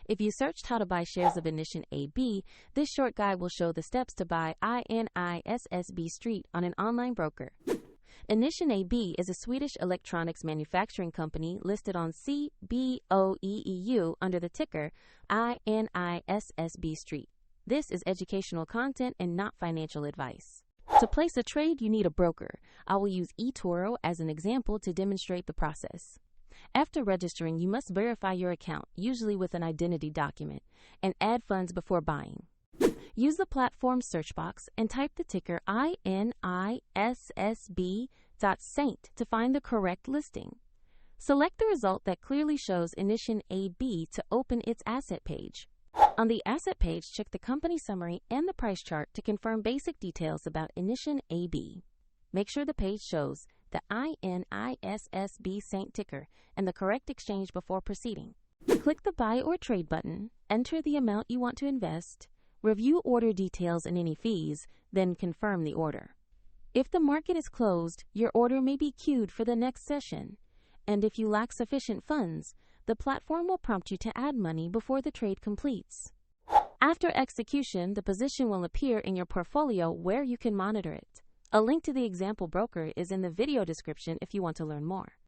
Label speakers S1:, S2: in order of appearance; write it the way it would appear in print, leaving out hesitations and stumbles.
S1: If you searched how to buy shares of Inission AB, this short guide will show the steps to buy INISSB.ST on an online broker. Inission AB is a Swedish electronics manufacturing company listed on CBOE under the ticker INISSB.ST. This is educational content and not financial advice. To place a trade, you need a broker. I will use eToro as an example to demonstrate the process. After registering, you must verify your account, usually with an identity document, and add funds before buying. Use the platform search box and type the ticker INISSB.ST to find the correct listing. Select the result that clearly shows Inission AB to open its asset page. On the asset page, check the company summary and the price chart to confirm basic details about Inission AB. Make sure the page shows the INISSB.ST ticker and the correct exchange before proceeding. Click the Buy or Trade button, enter the amount you want to invest, review order details and any fees, then confirm the order. If the market is closed, your order may be queued for the next session. And if you lack sufficient funds, the platform will prompt you to add money before the trade completes. After execution, the position will appear in your portfolio where you can monitor it. A link to the example broker is in the video description if you want to learn more.